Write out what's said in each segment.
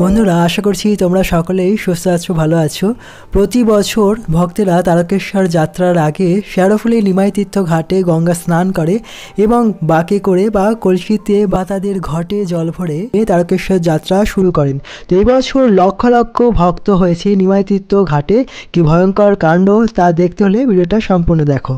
বন্ধুরা, আশা করছি তোমরা সকলেই সুস্থ আছো, ভালো আছো। প্রতি বছর ভক্তেরা তারকেশ্বর যাত্রার আগে শেরোফুলি নিমাই তীর্থ ঘাটে গঙ্গা স্নান করে এবং বাঁকে করে বা কলসিতে বা তাদের ঘটে জল ভরে তারকেশ্বর যাত্রা শুরু করেন। তো এই বছর লক্ষ লক্ষ ভক্ত হয়েছে নিমাই তীর্থ ঘাটে। কি ভয়ঙ্কর কাণ্ড তা দেখতে হলে ভিডিওটা সম্পূর্ণ দেখো।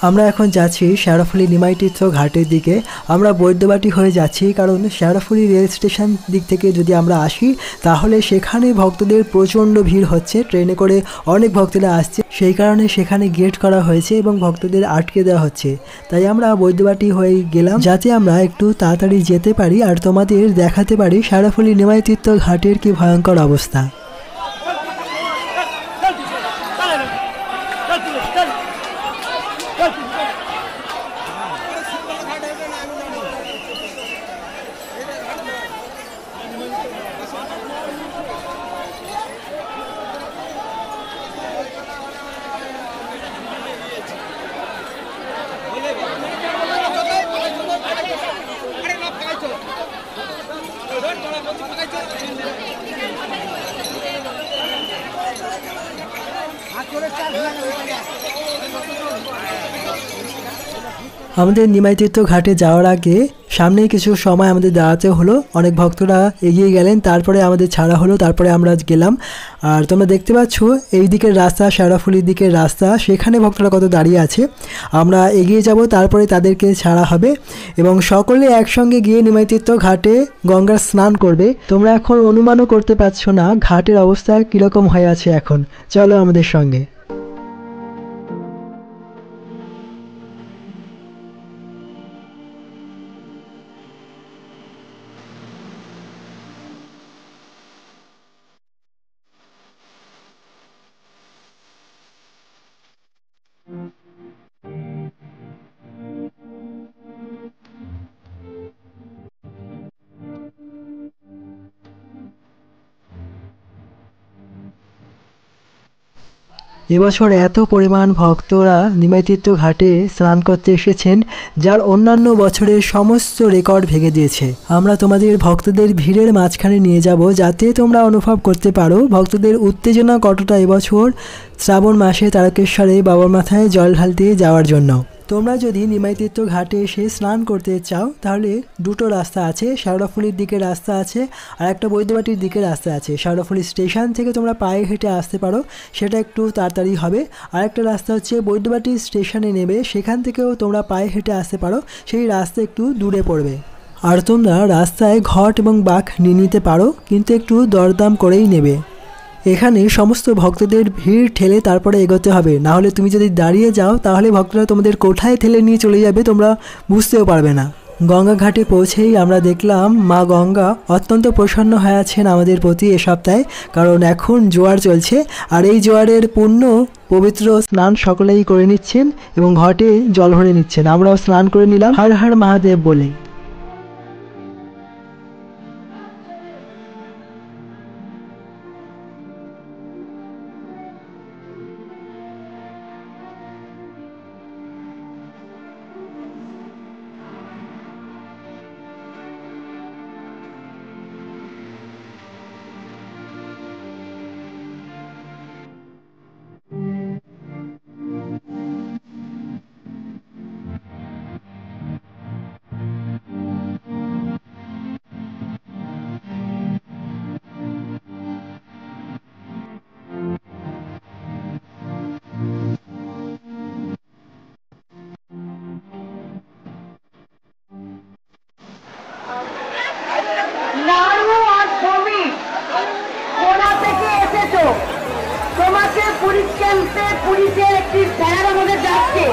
আমরা এখন যাচ্ছি শেরোফুলি নিমাই তীর্থ ঘাটের দিকে। আমরা বৈদ্যবাটি হয়ে যাচ্ছি, কারণ শেরোফুলি রেল স্টেশন দিক থেকে যদি আমরা আসি তাহলে সেখানে ভক্তদের প্রচণ্ড ভিড় হচ্ছে। ট্রেনে করে অনেক ভক্তরা আসছে, সেই কারণে সেখানে গেট করা হয়েছে এবং ভক্তদের আটকে দেওয়া হচ্ছে। তাই আমরা বৈদ্যবাটি হয়ে গেলাম যাতে আমরা একটু তাড়াতাড়ি যেতে পারি আর তোমাদের দেখাতে পারি শেরোফুলি নিমাই তীর্থ ঘাটের কি ভয়ঙ্কর অবস্থা। আমাদের নিমাই তীর্থ ঘাটে যাওয়ার আগে সামনেই কিছু সময় আমাদের দাঁড়াতে হলো। অনেক ভক্তরা এগিয়ে গেলেন, তারপরে আমাদের ছাড়া হলো, তারপরে আমরা গেলাম। আর তোমরা দেখতে পাচ্ছ এই দিকের রাস্তা, শেরোফুলির দিকের রাস্তা, সেখানে ভক্তরা কত দাঁড়িয়ে আছে। আমরা এগিয়ে যাব, তারপরে তাদেরকে ছাড়া হবে এবং সকলে একসঙ্গে গিয়ে নিমাই তীর্থ ঘাটে গঙ্গার স্নান করবে। তোমরা এখন অনুমানও করতে পারছো না ঘাটের অবস্থা কীরকম হয়ে আছে এখন। চলো আমাদের সঙ্গে। এবছর এত পরিমাণ ভক্তরা নিমাই তীর্থ ঘাটে স্নান করতে এসেছেন, যার অন্যান্য বছরের সমস্ত রেকর্ড ভেঙে দিয়েছে। আমরা তোমাদের ভক্তদের ভিড়ের মাঝখানে নিয়ে যাব যাতে তোমরা অনুভব করতে পারো ভক্তদের উত্তেজনা কতটা এবছর শ্রাবণ মাসে তারকেশ্বরে বাবার মাথায় জল ঢালতে যাওয়ার জন্য। তোমরা যদি নিমাই তীর্থ ঘাটে এসে স্নান করতে চাও তাহলে দুটো রাস্তা আছে, শেরোফুলির দিকে রাস্তা আছে আর একটা বৈদ্যবাটির দিকে রাস্তা আছে। শেরোফুলি স্টেশন থেকে তোমরা পায়ে হেঁটে আসতে পারো, সেটা একটু তাড়াতাড়ি হবে। আর একটা রাস্তা হচ্ছে বৈদ্যবাটি স্টেশনে নেবে, সেখান থেকেও তোমরা পায়ে হেঁটে আসতে পারো, সেই রাস্তা একটু দূরে পড়বে। আর তোমরা রাস্তায় ঘট এবং বাঁক নিয়ে নিতে পারো, কিন্তু একটু দরদাম করেই নেবে। এখানে সমস্ত ভক্তদের ভিড় ঠেলে তারপরে এগোতে হবে, না হলে তুমি যদি দাঁড়িয়ে যাও তাহলে ভক্তরা তোমাদের কোঠায় ঠেলে নিয়ে চলে যাবে, তোমরা বুঝতেও পারবে না। গঙ্গা ঘাটে পৌঁছেই আমরা দেখলাম মা গঙ্গা অত্যন্ত প্রসন্ন হয়ে আছেন আমাদের প্রতি এ সপ্তাহে, কারণ এখন জোয়ার চলছে আর এই জোয়ারের পূর্ণ পবিত্র স্নান সকলেই করে নিচ্ছেন এবং ঘটে জল ভরে নিচ্ছেন। আমরাও স্নান করে নিলাম হর হর মহাদেব বলে। ক্যাম্পে পুলিশের একটি ব্যানার আমাদের যাচ্ছে,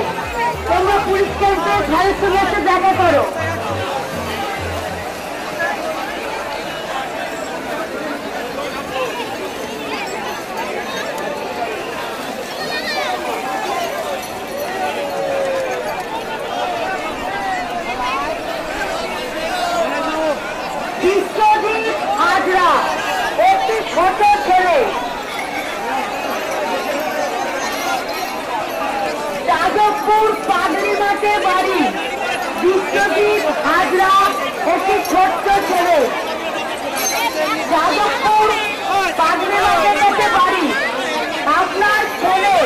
তোমরা পুলিশ ক্যাম্পে ধারের সঙ্গে এসে দেখা করো। বিশ্বজিৎ হাজরা একটি ছোট ছেলে, যাদবপুর পাগড়ি মাঠে বাড়ি। বিশ্বজিৎ হাজরা একটি ছোট্ট ছেলে, যাদবপুর পাগড়ি মাঠের কাছে বাড়ি। আপনার ছেলে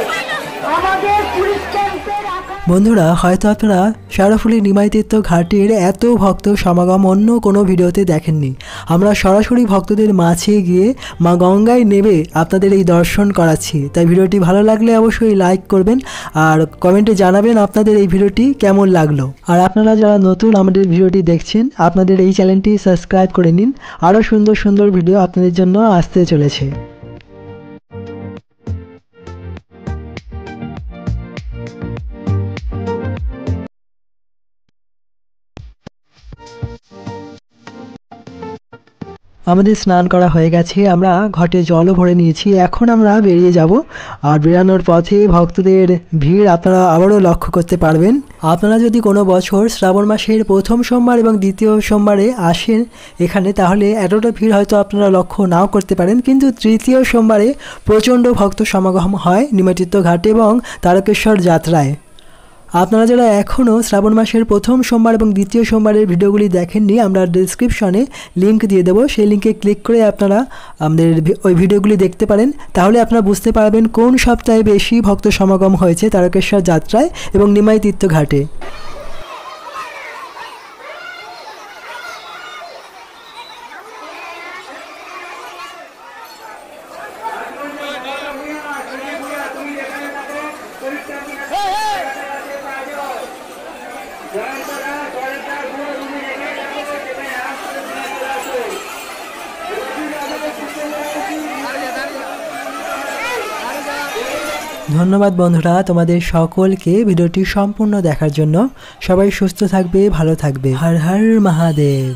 আমাদের পুলিশ ক্যাম্পে রাখা। বন্ধুরা, হয়তো আপনারা শেওড়াফুলি নিমাইতীর্থ ঘাটের এত ভক্ত সমাগম অন্য কোনো ভিডিওতে দেখেননি। আমরা সরাসরি ভক্তদের মাঝে গিয়ে মা গঙ্গায় নেমে আপনাদের এই দর্শন করাচ্ছি। তাই ভিডিওটি ভালো লাগলে অবশ্যই লাইক করবেন আর কমেন্টে জানাবেন আপনাদের এই ভিডিওটি কেমন লাগলো। আর আপনারা যারা নতুন আমাদের ভিডিওটি দেখছেন, আপনাদের এই চ্যানেলটি সাবস্ক্রাইব করে নিন। আরও সুন্দর সুন্দর ভিডিও আপনাদের জন্য আসতে চলেছে। আমাদের স্নান করা হয়ে গেছে, আমরা ঘটে জলও ভরে নিয়েছি। এখন আমরা বেরিয়ে যাব। আর বেরানোর পথে ভক্তদের ভিড় আপনারা আবারও লক্ষ্য করতে পারবেন। আপনারা যদি কোনো বছর শ্রাবণ মাসের প্রথম সোমবার এবং দ্বিতীয় সোমবারে আসেন এখানে, তাহলে এতটা ভিড় হয়তো আপনারা লক্ষ্য নাও করতে পারেন, কিন্তু তৃতীয় সোমবারে প্রচণ্ড ভক্ত সমাগম হয় নিমাইতীর্থ ঘাটে এবং তারকেশ্বর যাত্রায়। আপনারা যারা এখনও শ্রাবণ মাসের প্রথম সোমবার এবং দ্বিতীয় সোমবারের ভিডিওগুলি দেখেননি, আমরা ডিসক্রিপশনে লিঙ্ক দিয়ে দেবো। সেই লিঙ্কে ক্লিক করে আপনারা আমাদের ওই ভিডিওগুলি দেখতে পারেন। তাহলে আপনারা বুঝতে পারবেন কোন সপ্তাহে বেশি ভক্ত সমাগম হয়েছে তারকেশ্বর যাত্রায় এবং নিমাইতীর্থ ঘাটে। ধন্যবাদ বন্ধুরা তোমাদের সকলকে ভিডিওটি সম্পূর্ণ দেখার জন্য। সবাই সুস্থ থাকবে, ভালো থাকবে। হর হর মহাদেব।